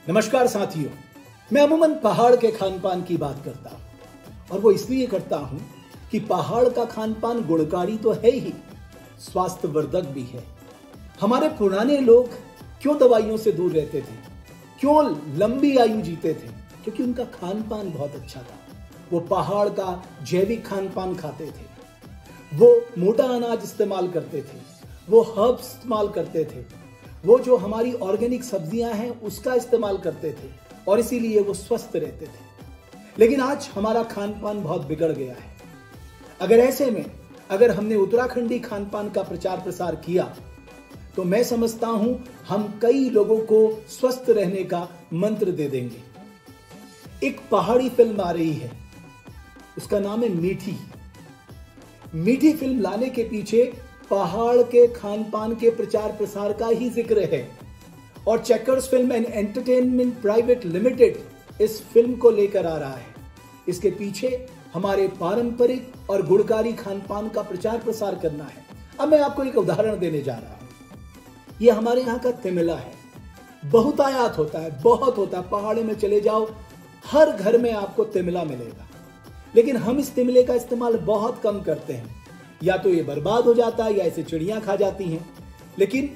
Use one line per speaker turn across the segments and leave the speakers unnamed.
नमस्कार साथियों, मैं अमूमन पहाड़ के खानपान की बात करता हूं और वो इसलिए करता हूं कि पहाड़ का खानपान गुणकारी तो है ही, स्वास्थ्यवर्धक भी है। हमारे पुराने लोग क्यों दवाइयों से दूर रहते थे, क्यों लंबी आयु जीते थे? क्योंकि उनका खानपान बहुत अच्छा था। वो पहाड़ का जैविक खानपान खाते थे, वो मोटा अनाज इस्तेमाल करते थे, वो हर्ब्स इस्तेमाल करते थे, वो जो हमारी ऑर्गेनिक सब्जियां हैं उसका इस्तेमाल करते थे और इसीलिए वो स्वस्थ रहते थे। लेकिन आज हमारा खानपान बहुत बिगड़ गया है। अगर ऐसे में अगर हमने उत्तराखंडी खानपान का प्रचार प्रसार किया तो मैं समझता हूं हम कई लोगों को स्वस्थ रहने का मंत्र दे देंगे। एक पहाड़ी फिल्म आ रही है, उसका नाम है मीठी। मीठी फिल्म लाने के पीछे पहाड़ के खानपान के प्रचार प्रसार का ही जिक्र है और checkers film and entertainment private limited इस फिल्म को लेकर आ रहा है। इसके पीछे हमारे पारंपरिक और गुणकारी खानपान का प्रचार प्रसार करना है। अब मैं आपको एक उदाहरण देने जा रहा हूं। यह हमारे यहाँ का तिमिला है, बहुतायात होता है, बहुत होता है। पहाड़ी में चले जाओ, हर घर में आपको तिमिला मिलेगा, लेकिन हम इस तिमिले का इस्तेमाल बहुत कम करते हैं। या तो ये बर्बाद हो जाता है या इसे चिड़ियां खा जाती हैं। लेकिन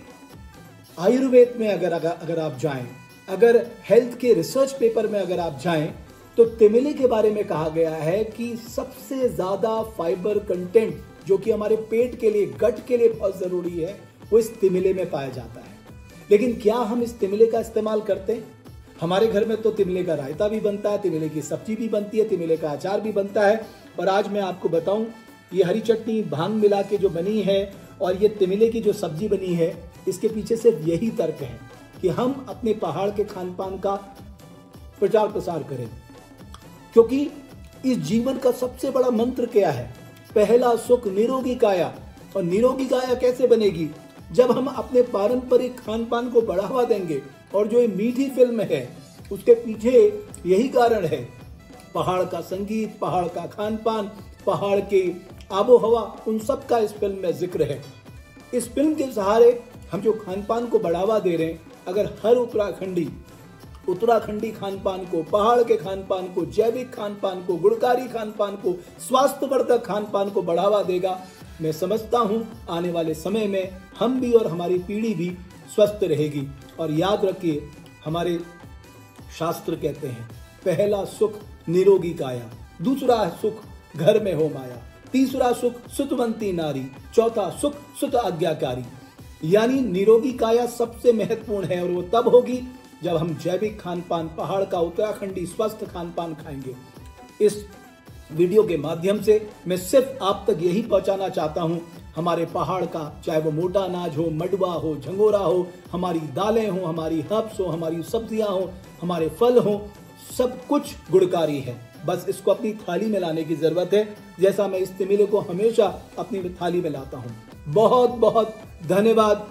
आयुर्वेद में अगर आप जाएं, अगर हेल्थ के रिसर्च पेपर में अगर आप जाएं, तो तिमिले के बारे में कहा गया है कि सबसे ज्यादा फाइबर कंटेंट जो कि हमारे पेट के लिए, गट के लिए बहुत जरूरी है, वो इस तिमिले में पाया जाता है। लेकिन क्या हम इस तिमिले का इस्तेमाल करते हैं? हमारे घर में तो तिमिले का रायता भी बनता है, तिमिले की सब्जी भी बनती है, तिमिले का अचार भी बनता है। और आज मैं आपको बताऊं, ये हरी चटनी भांग मिला के जो बनी है और ये तिमिले की जो सब्जी बनी है, इसके पीछे सिर्फ यही तर्क है कि हम अपने पहाड़ के खानपान का प्रचार प्रसार करें। क्योंकि इस जीवन का सबसे बड़ा मंत्र क्या है? पहला सुख निरोगी काया। और निरोगी काया कैसे बनेगी? जब हम अपने पारंपरिक खानपान को बढ़ावा देंगे। और जो ये मीठी फिल्म है उसके पीछे यही कारण है। पहाड़ का संगीत, पहाड़ का खानपान, पहाड़ की आबो हवा, उन सब का इस फिल्म में जिक्र है। इस फिल्म के सहारे हम जो खानपान को बढ़ावा दे रहे हैं, अगर हर उत्तराखंडी खानपान को, पहाड़ के खानपान को, जैविक खानपान को, गुणकारी खानपान को, स्वास्थ्यवर्धक खानपान को बढ़ावा देगा, मैं समझता हूं आने वाले समय में हम भी और हमारी पीढ़ी भी स्वस्थ रहेगी। और याद रखिए, हमारे शास्त्र कहते हैं, पहला सुख निरोगी काया, दूसरा सुख घर में हो माया, तीसरा सुख सुतवंती नारी, चौथा सुख सुत आज्ञाकारी। यानी निरोगी काया सबसे महत्वपूर्ण है और वो तब होगी जब हम जैविक खानपान, पहाड़ का उत्तराखंडी स्वस्थ खानपान खाएंगे। इस वीडियो के माध्यम से मैं सिर्फ आप तक यही पहुंचाना चाहता हूं, हमारे पहाड़ का, चाहे वो मोटा अनाज हो, मडवा हो, झंगोरा हो, हमारी दालें हो, हमारी हर्ब्स हो, हमारी सब्जियां हो, हमारे फल हो, सब कुछ गुणकारी है। बस इसको अपनी थाली में लाने की जरूरत है, जैसा मैं इस तिमिले को हमेशा अपनी थाली में लाता हूं। बहुत बहुत धन्यवाद।